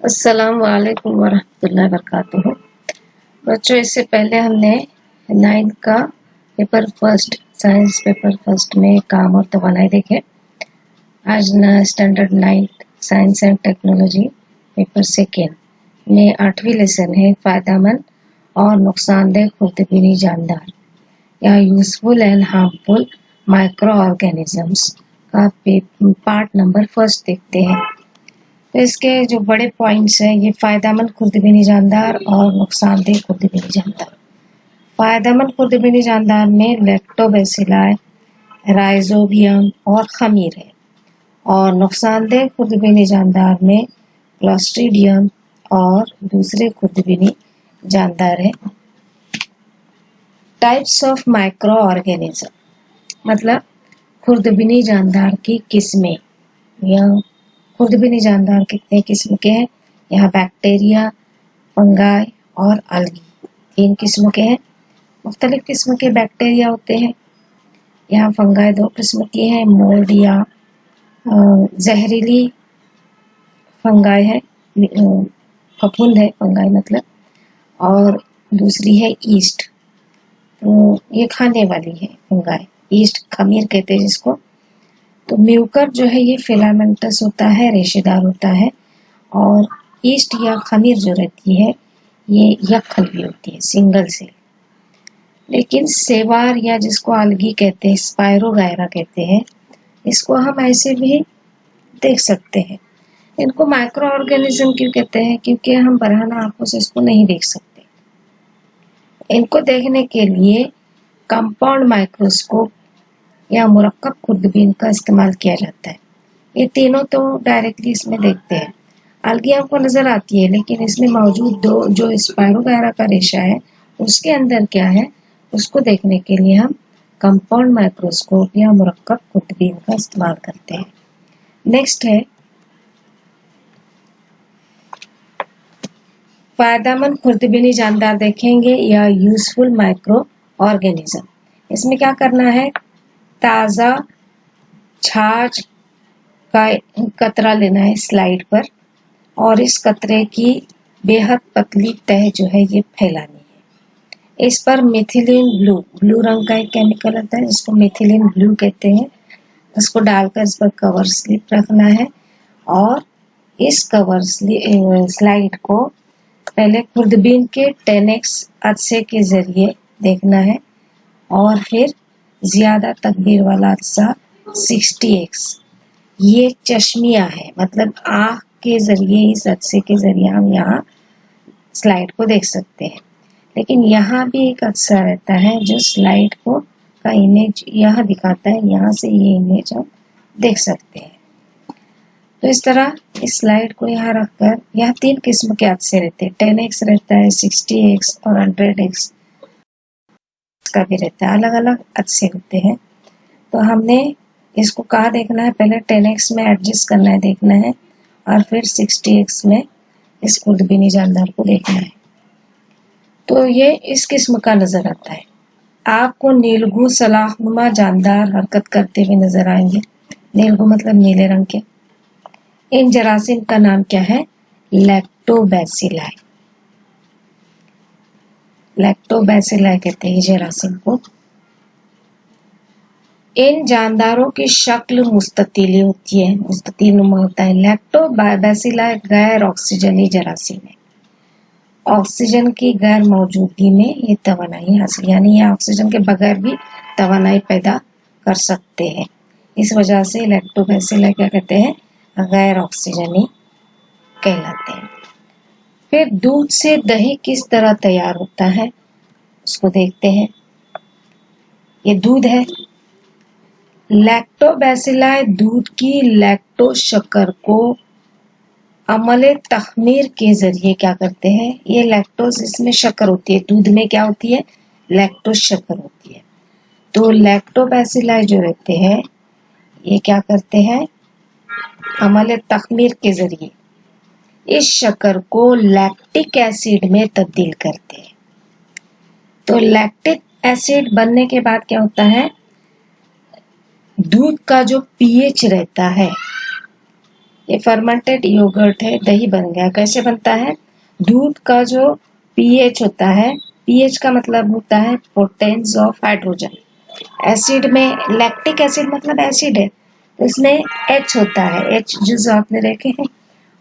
अस्सलाम वालेकुम वरहमतुल्लाहि वबरकातुहू। बच्चों, इससे पहले हमने 9th का paper first science paper first में काम और तवानाई देखे। आज ना standard 9th science and technology paper second में 8वीं लेसन है फायदेमंद और नुकसानदेह खुर्दबीनी जानदार या useful and harmful micro organisms का पार्ट नंबर फर्स्ट देखते हैं। तो इसके जो बड़े पॉइंट्स हैं ये फायदेमंद खुर्दबीनी जानदार और नुकसानदेह खुर्दबीनी जानदार। फायदेमंद खुर्दबीनी जानदार में लैक्टोबैसिलाई, राइजोबियम और खमीर है और नुकसानदेह खुर्दबीनी जानदार में क्लोस्ट्रीडियम और दूसरे खुर्दबीनी जानदार है। टाइप्स ऑफ माइक्रो ऑर्गेनिज्म मतलब खुर्दबीनी जानदार की किस्में या खुर्दबीनी जानदार कितने किस्म के हैं। यहाँ बैक्टीरिया, फंगाई और अलगी 3 किस्म के हैं। मुख्तलिफ किस्म के बैक्टीरिया होते हैं। यहाँ फंगाई 2 किस्म की हैं, मोल्ड या जहरीली फंगाई है, फफूंद है फंगाई मतलब, और दूसरी है ईस्ट। तो ये खाने वाली है फंगाई, ईस्ट खमीर कहते हैं जिसको। तो म्यूकर जो है ये फिलामेंटस होता है, रेशेदार होता है, और ईस्ट या खमीर जो रहती है ये यक्खल भी होती है, सिंगल सेल। लेकिन सेवार या जिसको अलगी कहते हैं, स्पायरोगायरा कहते हैं, इसको हम ऐसे भी देख सकते हैं। इनको माइक्रो ऑर्गेनिज्म क्यों कहते हैं? क्योंकि हम बरहना आंखों से इसको नहीं देख सकते। इनको देखने के लिए कंपाउंड माइक्रोस्कोप या मुरक्कब खुर्दबीन का इस्तेमाल किया जाता है। ये तीनों तो डायरेक्टली इसमें देखते हैं। अलगी आपको नजर आती है, लेकिन इसमें मौजूद 2 जो स्पायरोगायरा का रेशा है उसके अंदर क्या है उसको देखने के लिए हम कंपाउंड माइक्रोस्कोप या मुरक्कब खुर्दबीन का इस्तेमाल करते हैं। नेक्स्ट है फायदेमंद खुर्दबीनी जानदार देखेंगे या यूजफुल माइक्रो ऑर्गेनिज्म। इसमें क्या करना है, ताज़ा छाछ का कतरा लेना है स्लाइड पर, और इस कतरे की बेहद पतली तह जो है ये फैलानी है। इस पर मिथिलीन ब्लू रंग का एक केमिकल होता है जिसको मिथिलीन ब्लू कहते हैं, उसको डालकर इस पर कवर स्लिप रखना है और इस कवर स्लाइड को पहले खुर्दबीन के 10x अदसे के जरिए देखना है और फिर ज्यादा तकबीर वाला अदसा 60x। ये चश्मिया है, मतलब आँख के जरिए, इस अदसे के जरिए हम यहाँ स्लाइड को देख सकते हैं। लेकिन यहाँ भी एक अदसा रहता है जो स्लाइड को का इमेज यहाँ दिखाता है, यहाँ से ये इमेज हम देख सकते हैं। तो इस तरह इस स्लाइड को यहाँ रखकर, यहाँ 3 किस्म के अदसे रहते हैं, 10x रहता है, 60x और 100x का भी रहता है, अलग अलग अदसे होते हैं। तो हमने इसको कहाँ देखना है, पहले 10x में एडजस्ट करना है, देखना है, और फिर 60x में इस खुर्दबीनी जानदार को देखना है। तो ये इस किस्म का नजर आता है। आपको नीलगू सलाखनुमा जानदार हरकत करते हुए नजर आएंगे। नीलगू मतलब नीले रंग के। इन जरासीम का नाम क्या है? लैक्टोबैसिलाई। लैक्टोबैसिलाई कहते हैं जरासीम को। इन जानदारों की शक्ल मुस्ततीली होती है, मुस्ततील नुमा होता है। लैक्टोबैसिलाई गैर ऑक्सीजनी जरासीम है। ऑक्सीजन की गैर मौजूदगी में ये तवानाई हासिल, यानी ये ऑक्सीजन के बगैर भी तवानाई पैदा कर सकते हैं। इस वजह से लैक्टोबैसिलाई क्या कहते हैं? गैर ऑक्सीजनी कहलाते हैं। फिर दूध से दही किस तरह तैयार होता है उसको देखते हैं। ये दूध है। लैक्टोबैसिलाई दूध की लैक्टोज शक्कर को अमले तखमीर के जरिए क्या करते हैं, ये लैक्टोज, इसमें शक्कर होती है, दूध में क्या होती है? लैक्टोज शक्कर होती है। तो लैक्टोबैसिलाई जो रहते हैं ये क्या करते हैं, अमले तखमीर के जरिए इस शक्कर को लैक्टिक एसिड में तब्दील करते हैं। तो लैक्टिक एसिड बनने के बाद क्या होता है, दूध का जो पीएच रहता है ये फर्मेंटेड योगर्ट है, दही बन गया। कैसे बनता है? दूध का जो पीएच होता है, पीएच का मतलब होता है पोटेंस ऑफ हाइड्रोजन। एसिड में लैक्टिक एसिड मतलब एसिड है, तो इसमें एच होता है, एच जूस आपने देखे हैं।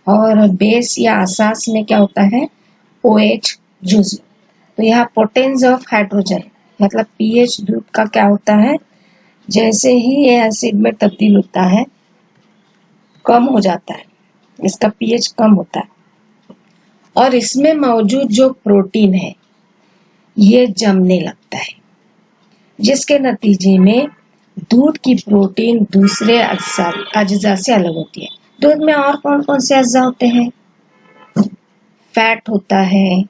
और बेस या असास में क्या होता है? OH juice. तो यहाँ पोटेंस ऑफ हाइड्रोजन मतलब पीएच दूध का क्या होता है? जैसे ही ये एसिड में तब्दील होता है कम हो जाता है, इसका पीएच कम होता है, और इसमें मौजूद जो प्रोटीन है ये जमने लगता है, जिसके नतीजे में दूध की प्रोटीन दूसरे अज्जा से अलग होती है। दूध में और कौन कौन से अज्जा होते हैं? फैट होता है,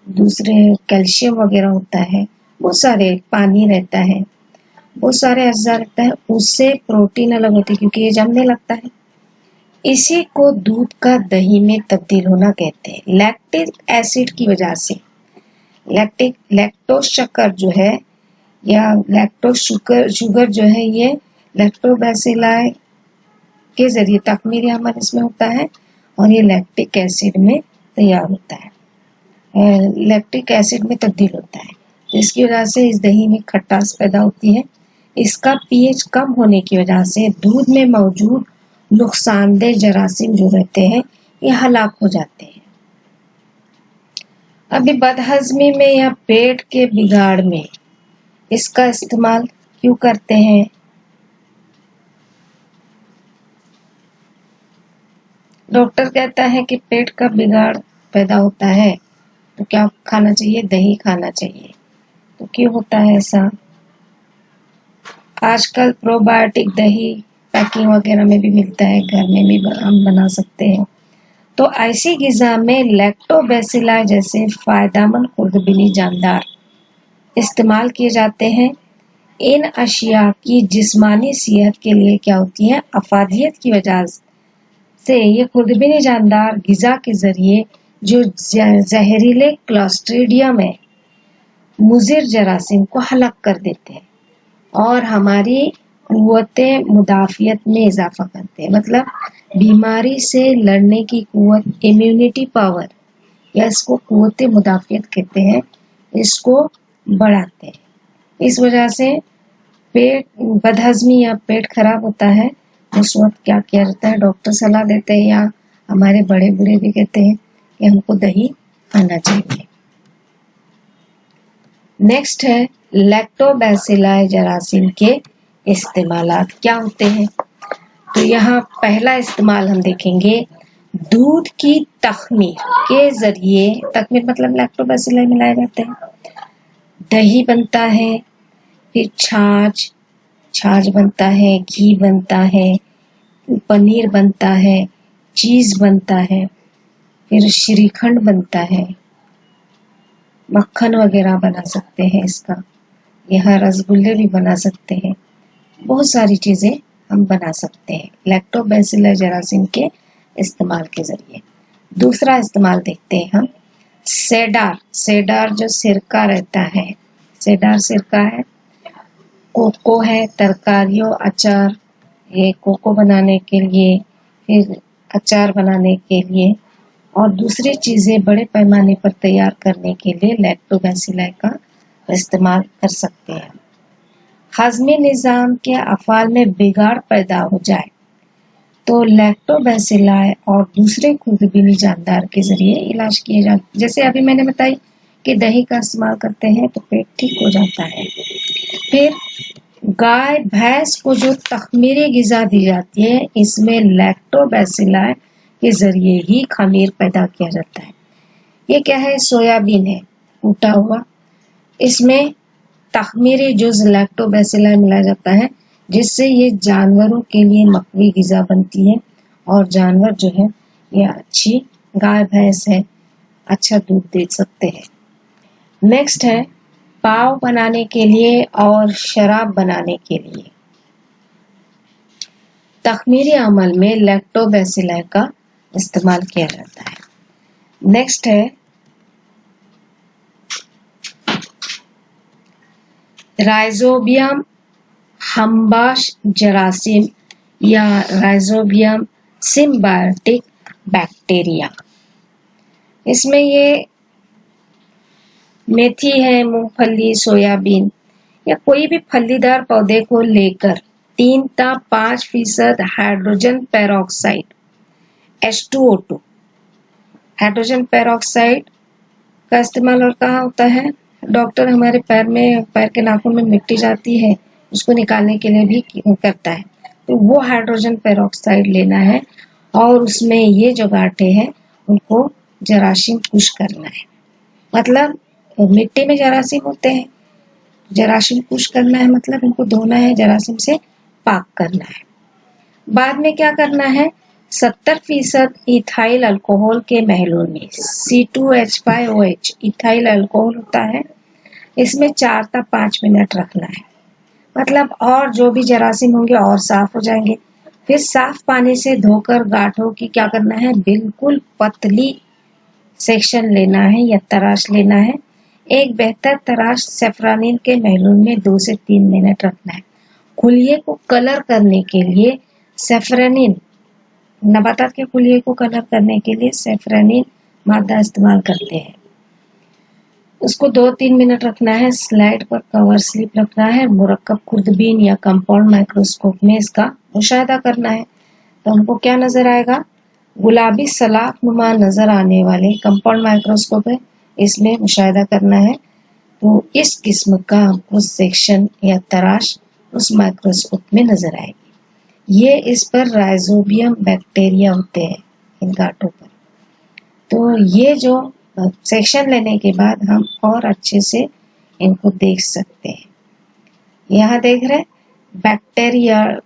दूसरे कैल्शियम वगैरह होता है, बहुत सारे, पानी रहता है, बहुत सारे अज्जा रहता है, उससे प्रोटीन अलग होती है क्योंकि ये जमने लगता है। इसी को दूध का दही में तब्दील होना कहते हैं, लैक्टिक एसिड की वजह से। लैक्टोज शक्कर जो है या लैक्टोज शुगर जो है, ये लैक्टोबैसिलाई के जरिए तखमीरी अमल इसमें होता है और ये लैक्टिक एसिड में तैयार होता है, लैक्टिक एसिड में तब्दील होता है, जिसकी वजह से इस दही में खटास पैदा होती है। इसका पीएच कम होने की वजह से दूध में मौजूद नुकसानदेह जरासीम जो रहते हैं ये हलाक हो जाते हैं। अभी बदहजमी में या पेट के बिगाड़ में इसका इस्तेमाल क्यों करते हैं? डॉक्टर कहता है कि पेट का बिगाड़ पैदा होता है तो क्या खाना चाहिए? दही खाना चाहिए। तो क्यों होता है ऐसा? आजकल प्रोबायोटिक दही पैकिंग वगैरह में भी मिलता है, घर में भी हम बना सकते हैं। तो ऐसी ग़िज़ा में लैक्टोबैसिलाई जैसे फायदेमंद खुर्दबीनी जानदार इस्तेमाल किए जाते हैं। इन अशिया की जिस्मानी सेहत के लिए क्या होती है? अफादियत की वजह से ये खुर्दबीनी जानदार ग़िज़ा के जरिए जो जहरीले क्लॉस्ट्रीडियम है, मुजिर जरासीम को हलाक कर देते हैं और हमारी कुव्वते मुदाफ़ियत में इजाफा करते हैं। मतलब बीमारी से लड़ने की कुव्वत, इम्यूनिटी पावर, या इसको कुव्वते मुदाफ़ियत कहते हैं, इसको बढ़ाते हैं। इस वजह से पेट बदहजमी या पेट खराब होता है, उस वक्त क्या किया जाता है? डॉक्टर सलाह देते हैं या हमारे बड़े बूढ़े भी कहते हैं कि हमको दही खाना चाहिए। नेक्स्ट है लैक्टोबैसिलाई जरासीम के इस्तेमालात क्या होते हैं। तो यहाँ पहला इस्तेमाल हम देखेंगे, दूध की तखमीर के जरिए, तखमीर मतलब लैक्टोबैसिलाई मिलाए जाते हैं, दही बनता है, फिर छाछ बनता है, घी बनता है, पनीर बनता है, चीज बनता है, फिर श्रीखंड बनता है, मक्खन वगैरह बना सकते हैं इसका, यहाँ रसगुल्ले भी बना सकते हैं, बहुत सारी चीजें हम बना सकते हैं लैक्टोबैसिलाई जरासीम के इस्तेमाल के जरिए। दूसरा इस्तेमाल देखते हैं हम, सेडार जो सिरका रहता है, सेडार सिरका है, कोको है, तरकारियों, अचार, ये कोको बनाने के लिए, फिर अचार बनाने के लिए और दूसरी चीज़ें बड़े पैमाने पर तैयार करने के लिए लैक्टोबैसिलाई का इस्तेमाल कर सकते हैं। हज़मी निज़ाम के अफ़ाल में बिगाड़ पैदा हो जाए तो लैक्टोबैसिलाई और दूसरे खुर्दबीनी जानदार के जरिए इलाज किए जाते, जैसे अभी मैंने बताई कि दही का इस्तेमाल करते हैं तो पेट ठीक हो जाता है। फिर गाय भैंस को जो तखमीरी ग़िज़ा दी जाती है, इसमें लैक्टोबैसिलाई के जरिए ही खमीर पैदा किया जाता है। ये क्या है? सोयाबीन है, टूटा हुआ, इसमें तखमीरी जुज़ लैक्टोबैसिलाई मिलाया जाता है, जिससे ये जानवरों के लिए मकवी ग़िज़ा बनती है और जानवर जो है ये अच्छी, गाय भैंस है, अच्छा दूध दे सकते हैं। नेक्स्ट है पाव बनाने के लिए और शराब बनाने के लिए तखमीरी अमल में लैक्टोबैसिलाई का इस्तेमाल किया जाता है। नेक्स्ट है राइजोबियम हम्बाश जरासीम या राइजोबियम सिम्बायोटिक बैक्टीरिया। इसमें ये मेथी है, मूंगफली, सोयाबीन या कोई भी फलीदार पौधे को लेकर 3 से 5% hydrogen peroxide H2O2 hydrogen peroxide का इस्तेमाल और कहाँ होता है? डॉक्टर हमारे पैर के नाखून में मिट्टी जाती है, उसको निकालने के लिए भी करता है। तो वो हाइड्रोजन पेरोक्साइड लेना है और उसमें ये जो गांठे हैं उनको जरासीम पुश करना है। मतलब मिट्टी में जरासीम होते हैं, जरासीम पुश करना है, मतलब इनको धोना है, जरासीम से पाक करना है। बाद में क्या करना है? 70% इथाइल अल्कोहल के महलूल में C2H5OH इथाइल अल्कोहल होता है, इसमें 4 से 5 मिनट रखना है। मतलब और जो भी जरासीम होंगे और साफ हो जाएंगे। फिर साफ पानी से धोकर गांठों की क्या करना है? बिल्कुल पतली सेक्शन लेना है या तराश लेना है। एक बेहतर तराश सेफ्रानिन के महलूल में 2 से 3 मिनट रखना है। खुलिये को कलर करने के लिए सेफ्रानिन, नबातात के खुलिये को कलर करने के लिए सेफ्रानिन मादा इस्तेमाल करते हैं। उसको 2-3 मिनट रखना है। स्लाइड पर कवर स्लिप रखना है। मुरक्कब खुर्दबीन या कंपाउंड माइक्रोस्कोप में इसका मुशाहिदा करना है। तो हमको क्या नजर आएगा? गुलाबी सलाख नुमा नजर आने वाले कंपाउंड माइक्रोस्कोप है, इसमें मुशाहिदा करना है। तो इस किस्म का हमको सेक्शन या तराश उस माइक्रोस्कोप में नजर आएगी। ये इस पर राइजोबियम बैक्टीरिया होते हैं इन गांठों पर। तो ये जो सेक्शन लेने के बाद हम और अच्छे से इनको देख सकते हैं। यहाँ देख रहे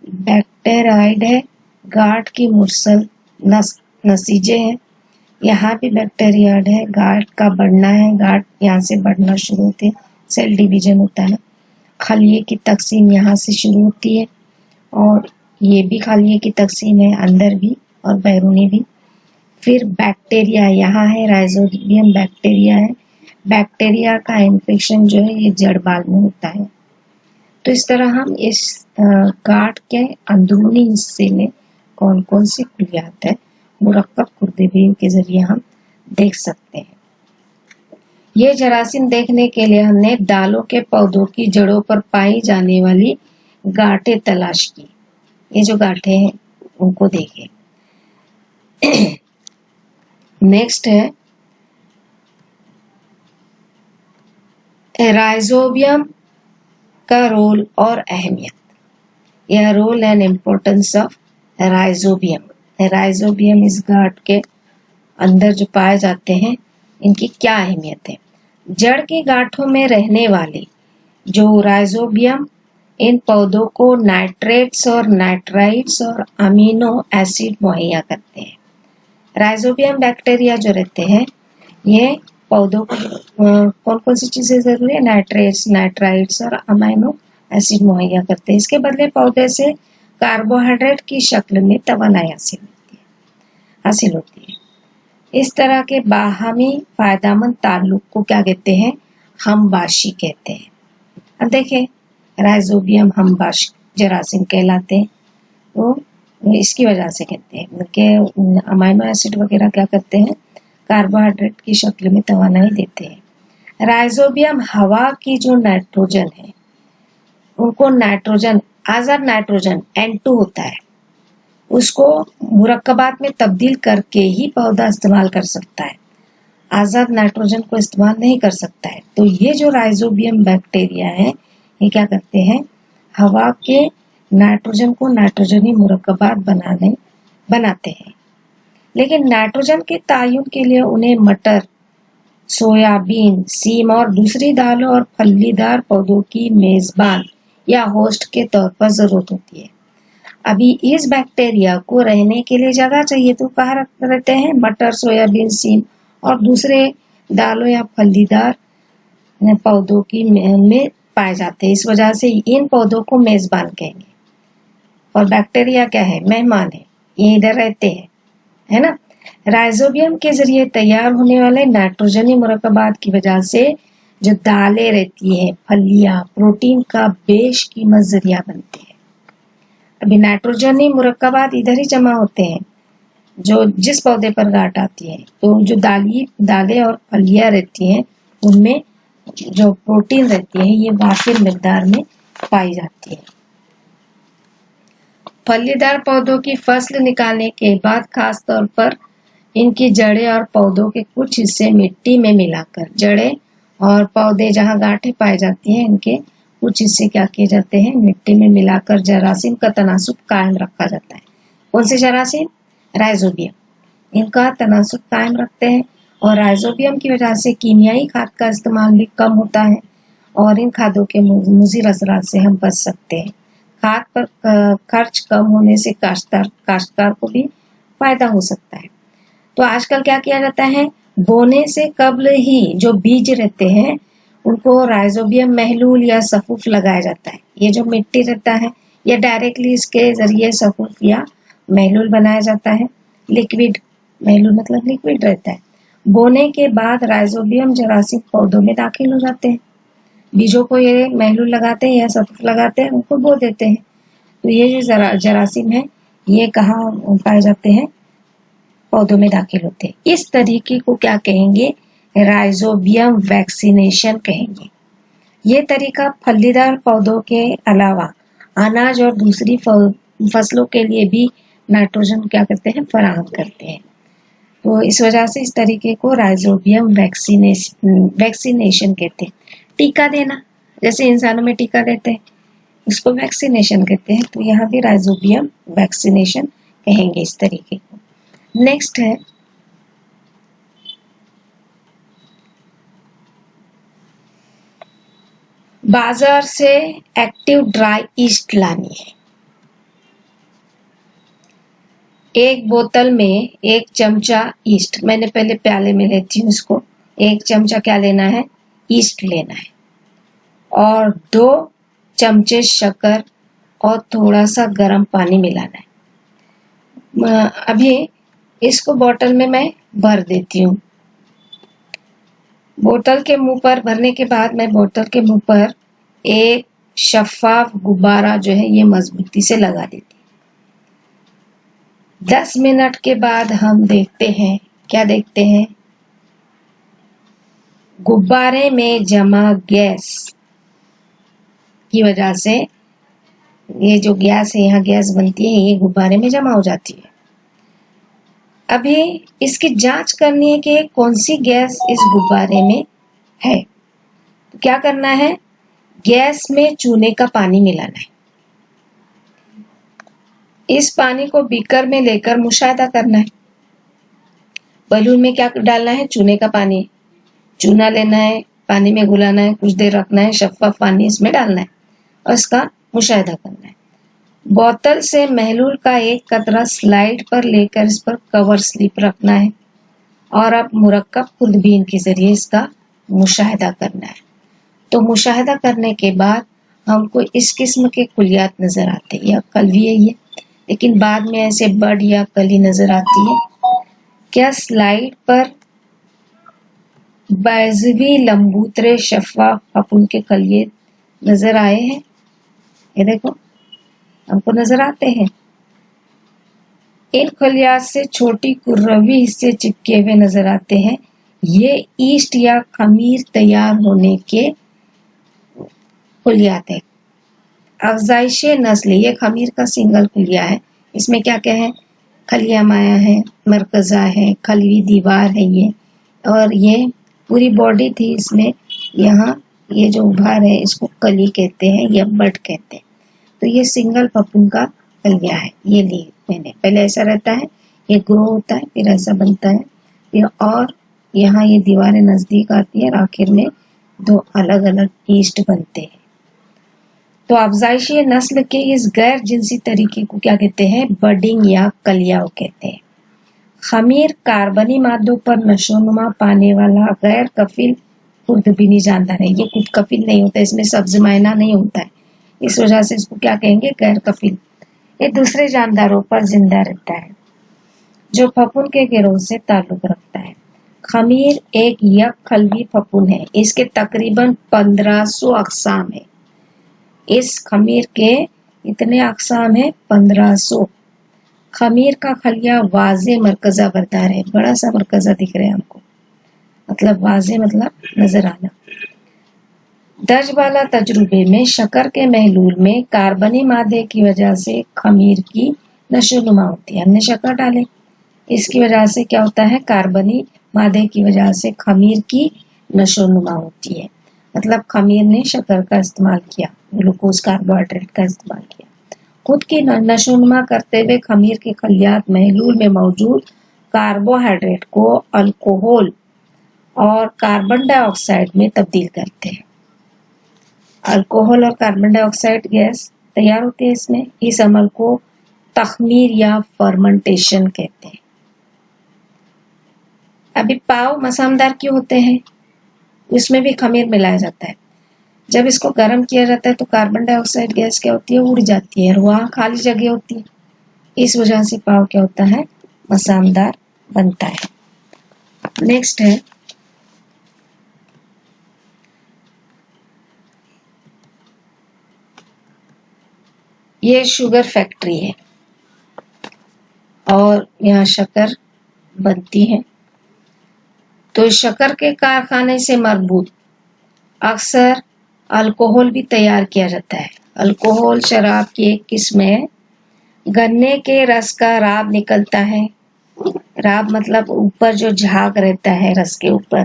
बैक्टेराइड है, गांठ की मुरसल नसीजे हैं। यहाँ भी बैक्टीरियाड है, गांठ का बढ़ना है, गांठ यहाँ से बढ़ना शुरू होते, सेल डिवीजन होता है। खलिये की तकसीम यहाँ से शुरू होती है और ये भी खलिये की तकसीम है, अंदर भी और बैरूनी भी। फिर बैक्टीरिया यहाँ है, राइजोबियम बैक्टीरिया है। बैक्टीरिया का इन्फेक्शन जो है ये जड़ बाल में होता है। तो इस तरह हम इस गांठ के अंदरूनी हिस्से में कौन कौन सी खुलियात है मुरक्कब खुर्दबीन के जरिए हम देख सकते हैं। ये जरासीम देखने के लिए हमने दालों के पौधों की जड़ों पर पाई जाने वाली गांठें तलाश की। ये जो गांठें हैं उनको देखें। नेक्स्ट है राइजोबियम का रोल और अहमियत। यह role and importance of rhizobium. Rhizobium इस गांठ के अंदर जो पाए जाते हैं, इनकी क्या अहमियत है? जड़ की गांठों में रहने वाले जो राइजोबियम इन पौधों को नाइट्रेट्स और नाइट्राइट्स और अमीनो एसिड मुहैया करते हैं। राइजोबियम बैक्टीरिया जो रहते हैं ये पौधों को कौन कौन सी चीजें जरूरी है? नाइट्रेट्स, नाइट्राइट्स और अमीनो एसिड मुहैया करते हैं। इसके बदले पौधे से कार्बोहाइड्रेट की शक्ल में तवानाई हासिल होती है। इस तरह के बाहमी फायदामंद ताल्लुक को क्या कहते हैं? हमबाशी कहते हैं। अब देखें, राइजोबियम हमबाश जरासीम कहलाते हैं। तो इसकी वजह से कहते हैं कि अमीनो एसिड वगैरह क्या करते हैं? कार्बोहाइड्रेट की शक्ल में तवानाई देते हैं। राइजोबियम हवा की जो नाइट्रोजन है उनको नाइट्रोजन, आजाद नाइट्रोजन N2 होता है, उसको मुरक्कबात में तब्दील करके ही पौधा इस्तेमाल कर सकता है। आजाद नाइट्रोजन को इस्तेमाल नहीं कर सकता है। तो ये जो राइजोबियम बैक्टीरिया है ये क्या करते हैं? हवा के नाइट्रोजन को नाइट्रोजनी मुरक्कबात बनाते हैं। लेकिन नाइट्रोजन के तायुन के लिए उन्हें मटर, सोयाबीन, सीम और दूसरी दालों और फलीदार पौधों की मेजबान या होस्ट के तौर पर जरूरत होती है। अभी इस बैक्टीरिया को रहने के लिए जगह चाहिए, तो कहाँ रहते हैं? मटर, सोयाबीन, सीम और दूसरे दालों या फलीदार पौधों की में पाए जाते हैं। इस वजह से इन पौधों को मेजबान कहेंगे। और बैक्टीरिया क्या है? मेहमान है, ये इधर रहते हैं, है ना। राइजोबियम के जरिए तैयार होने वाले नाइट्रोजनी मुरक्कबात की वजह से जो दालें रहती है, फलियां, प्रोटीन का बेशकीमत जरिया बनते हैं। अभी नाइट्रोजनी मुरक्कबात इधर ही जमा होते हैं, जो जिस पौधे पर गांठ आती है, तो जो दालें और फलियां रहती हैं उनमें जो प्रोटीन रहती है ये वाफिर मिकदार में पाई जाती है। फलीदार पौधों की फसल निकालने के बाद खास तौर पर इनकी जड़ें और पौधों के कुछ हिस्से मिट्टी में मिलाकर, जड़ें और पौधे जहां गांठें पाई जाती हैं इनके कुछ हिस्से क्या किए जाते हैं, मिट्टी में मिलाकर जरासीम का तनासुब कायम रखा जाता है। कौन से जरासीम? राइजोबियम। इनका तनासुब कायम रखते हैं और राइजोबियम की वजह से कीमियाई खाद का इस्तेमाल भी कम होता है और इन खादों के मुज़िर असरात से हम बच सकते हैं। खाद पर खर्च कम होने से काश्तकार को भी फायदा हो सकता है। तो आजकल क्या किया जाता है, बोने से कबल ही जो बीज रहते हैं उनको राइजोबियम महलूल या सफूफ लगाया जाता है। ये जो मिट्टी रहता है या डायरेक्टली इसके जरिए सफूफ या महलूल बनाया जाता है। लिक्विड, महलूल मतलब लिक्विड रहता है। बोने के बाद राइजोबियम जरासीम पौधों में दाखिल हो जाते हैं। बीजों को ये महलूल लगाते हैं या सफूफ लगाते हैं, उनको बो देते हैं। तो ये जो जरासीम है ये कहाँ पाए जाते हैं, पौधों में दाखिल होते हैं। इस तरीके को क्या कहेंगे, राइजोबियम वैक्सीनेशन कहेंगे। ये तरीका फलीदार पौधों के अलावा अनाज और दूसरी फसलों के लिए भी नाइट्रोजन क्या करते हैं, फराहम करते हैं। तो इस वजह से इस तरीके को राइजोबियम वैक्सीनेशन कहते हैं। टीका देना, जैसे इंसानों में टीका देते हैं उसको वैक्सीनेशन कहते हैं। तो यहाँ भी राइजोबियम वैक्सीनेशन कहेंगे इस तरीके को। नेक्स्ट है बाजार से एक्टिव ड्राई ईस्ट लानी है। एक बोतल में 1 चमचा ईस्ट, मैंने पहले प्याले में लेती हूँ इसको, 1 चमचा क्या लेना है, ईस्ट लेना है और 2 चमचे शक्कर और थोड़ा सा गर्म पानी मिलाना है। अभी इसको बोतल में मैं भर देती हूँ। बोतल के मुंह पर भरने के बाद मैं बोतल के मुंह पर एक शफाफ गुब्बारा जो है ये मजबूती से लगा देती हूँ। 10 मिनट के बाद हम देखते हैं, क्या देखते हैं, गुब्बारे में जमा गैस की वजह से ये जो गैस है, यहाँ गैस बनती है, ये गुब्बारे में जमा हो जाती है। अभी इसकी जांच करनी है कि कौन सी गैस इस गुब्बारे में है। तो क्या करना है, गैस में चूने का पानी मिलाना है। इस पानी को बीकर में लेकर मुशाहिदा करना है। बलून में क्या डालना है, चूने का पानी, चूना लेना है, पानी में घुलाना है, कुछ देर रखना है, शफाफ पानी इसमें डालना है और इसका मुशाहिदा करना है। बोतल से महलूल का एक कतरा स्लाइड पर लेकर इस पर कवर स्लिप रखना है और अब मुरक्कब खुर्दबीन के जरिए इसका मुशाहिदा करना है। तो मुशाहिदा करने के बाद हमको इस किस्म के कुलियात नजर आते हैं, या कलवी है ये, लेकिन बाद में ऐसे बड या कली नजर आती है। क्या स्लाइड पर बैजवी लंबूतरे शफाफ फफूंद के कलिये नजर आए हैं? ये देखो, हमको नजर आते हैं। इन खलियात से छोटी कुर्रवी हिस्से चिपके हुए नजर आते हैं। ये ईस्ट या खमीर तैयार होने के कुलियात है। अफजाइश नस्ल, ये खमीर का सिंगल कुलिया है। इसमें क्या क्या है, खलिया माया है, मरकजा है, खलवी दीवार है ये, और ये पूरी बॉडी थी इसमें। यहाँ ये जो उभार है इसको कली कहते हैं या बड कहते हैं। तो ये सिंगल फफूंद का कलिया है, ये ली मैंने। पहले ऐसा रहता है, ये ग्रो होता है, फिर ऐसा बनता है, फिर और यहाँ ये दीवारें नजदीक आती है और आखिर में 2 अलग अलग ईस्ट बनते हैं। तो अफजाइशी नस्ल के इस गैर जिनसी तरीके को क्या कहते हैं, बडिंग या कलियाओ कहते हैं। खमीर कार्बनी मादों पर नशोनुमा पाने वाला गैर कफिल खुर्दबीनी जानदार है। ये खुद कफिल नहीं होता, इसमें सब्ज मायना नहीं होता है, इस वजह से इसको क्या कहेंगे, गैर कफिल। ये दूसरे जानदारों पर जिंदा रहता है जो फफूंद के गिरोह से ताल्लुक रखता है। खमीर एक यक खलवी फफूंद है। इसके तकरीबन 1500 अक़साम है। इस खमीर के इतने अक़साम है 1500। खमीर का खलिया वाजे मरकजा बरदार है, बड़ा सा मरकजा दिख रहा है हमको, मतलब वाजे मतलब नजर आना। दर्ज वाला तजुर्बे में शक्कर के महलूल में कार्बनी मादे की वजह से खमीर की नशोनुमा होती है। हमने शक्कर डाले, इसकी वजह से क्या होता है, कार्बनी मादे की वजह से खमीर की नशोनुमा होती है। मतलब खमीर ने शक्कर का इस्तेमाल किया, ग्लूकोज कार्बोहाइड्रेट का इस्तेमाल किया। खुद की नशोनुमा करते हुए खमीर के खलियात महलूल में मौजूद कार्बोहाइड्रेट को अल्कोहल और कार्बन डाइऑक्साइड में तब्दील करते हैं। अल्कोहल और कार्बन डाइऑक्साइड गैस तैयार होती है इसमें। इस अमल को तखमीर या फर्मेंटेशन कहते हैं। अभी पाव मसामदार क्यों होते हैं, उसमें भी खमीर मिलाया जाता है। जब इसको गर्म किया जाता है तो कार्बन डाइऑक्साइड गैस क्या होती है, उड़ जाती है और वहां खाली जगह होती है। इस वजह से पाव क्या होता है, मसामदार बनता है। नेक्स्ट है ये शुगर फैक्ट्री है और यहाँ शक्कर बनती है। तो शक्कर के कारखाने से मरबूत अक्सर अल्कोहल भी तैयार किया जाता है। अल्कोहल शराब की एक किस्म है। गन्ने के रस का राब निकलता है। राब मतलब ऊपर जो झाग रहता है रस के ऊपर,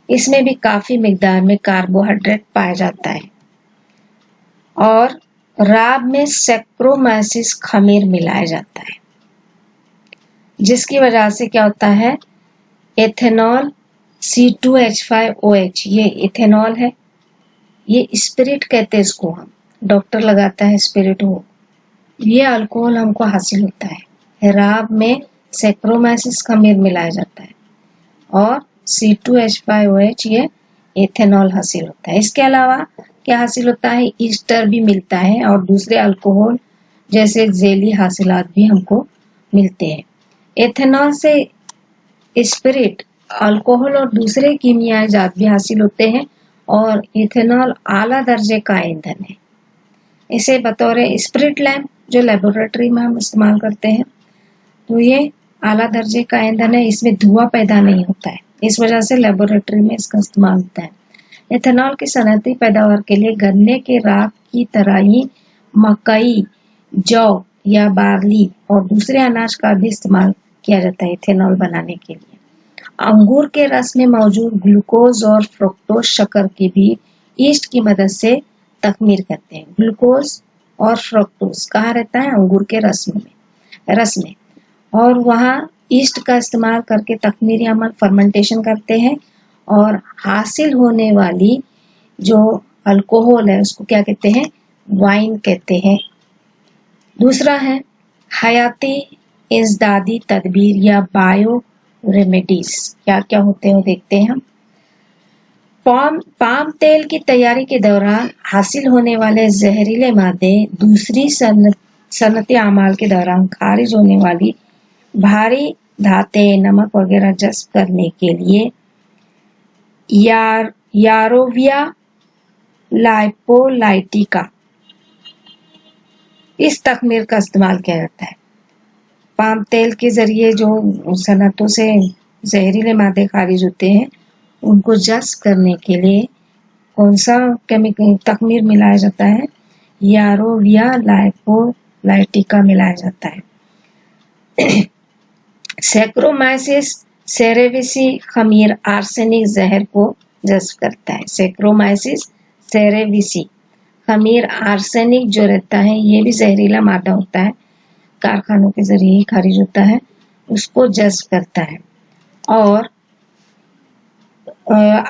इसमें भी काफी मिकदार में कार्बोहाइड्रेट पाया जाता है। और राब में सैक्रोमाइसिस खमीर मिलाया जाता है, जिसकी वजह से क्या होता है, एथेनॉल C2H5OH, ये इथेनॉल है, ये स्पिरिट कहते हैं इसको, हम डॉक्टर लगाता है स्पिरिट, हो ये अल्कोहल हमको हासिल होता है। राब में सैक्रोमाइसिस खमीर मिलाया जाता है और C2H5OH ये इथेनॉल हासिल होता है। इसके अलावा क्या हासिल होता है, ईस्टर भी मिलता है और दूसरे अल्कोहल जैसे जेली हासिलात भी हमको मिलते हैं। एथेनॉल से स्पिरिट, अल्कोहल और दूसरे कीमियाई जात भी हासिल होते हैं और इथेनॉल आला दर्जे का ईंधन है। इसे बतौर स्पिरिट लैंप जो लेबोरेटरी में हम इस्तेमाल करते हैं, तो ये आला दर्जे का ईंधन है, इसमें धुआं पैदा नहीं होता है, इस वजह से लेबोरेटरी में इसका इस्तेमाल होता है। एथेनॉल की सनती पैदावार के लिए गन्ने के राख की तरह ही मकई, जौ या बार्ली और दूसरे अनाज का भी इस्तेमाल किया जाता है इथेनॉल बनाने के लिए। अंगूर के रस में मौजूद ग्लूकोज और फ्रुक्टोज शक्कर की भी ईस्ट की मदद से तखमीर करते हैं। ग्लूकोज और फ्रुक्टोज कहाँ रहता है, अंगूर के रस में, और वहाँ ईस्ट का इस्तेमाल करके तखमीरी अमल फर्मेंटेशन करते हैं और हासिल होने वाली जो अल्कोहल है उसको क्या कहते हैं, वाइन कहते हैं। दूसरा है हयाती इज़दादी तदबीर या बायो रेमेडीज। क्या क्या होते हैं देखते हैं हम। पाम तेल की तैयारी के दौरान हासिल होने वाले जहरीले मादे दूसरी सनती अमाल के दौरान खारिज होने वाली भारी धातें, नमक वगैरह जज्ब करने के लिए यारोविया लाइपोलाइटिका इस तखमीर का इस्तेमाल किया जाता है। पाम तेल के जरिए जो सनतों से जहरीले मादे खारिज होते हैं, उनको जज्ब करने के लिए कौन सा केमिकल तखमीर मिलाया जाता है, यारोविया लाइपोलाइटिका मिलाया जाता है। सैक्रोमाइसिस सेरेविसी खमीर आर्सेनिक जहर को जज्ब करता है। सैक्रोमाइसिस सेरेविसी खमीर आर्सेनिक जो रहता है, ये भी जहरीला मादा होता है, कारखानों के जरिए ही खारिज होता है, उसको जज्ब करता है। और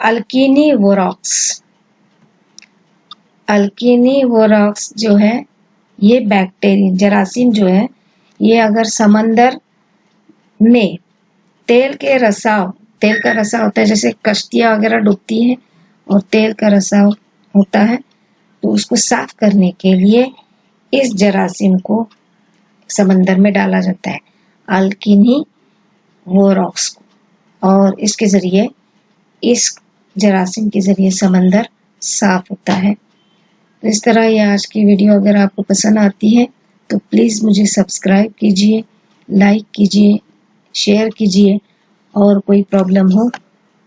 अल्कीनी वोरॉक्स जो है, ये बैक्टीरिया जरासीम जो है, ये अगर समंदर में तेल का रसाव होता है, जैसे कश्तियां वगैरह डूबती हैं और तेल का रसाव होता है, तो उसको साफ करने के लिए इस जरासीम को समंदर में डाला जाता है, अल्कीनी वोरॉक्स को, और इसके जरिए, इस जरासीम के जरिए समंदर साफ होता है। तो इस तरह ये आज की वीडियो अगर आपको पसंद आती है तो प्लीज़ मुझे सब्सक्राइब कीजिए, लाइक कीजिए, शेयर कीजिए और कोई प्रॉब्लम हो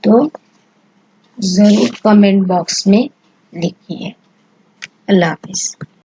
तो ज़रूर कमेंट बॉक्स में लिखिए। अल्लाह हाफिज़।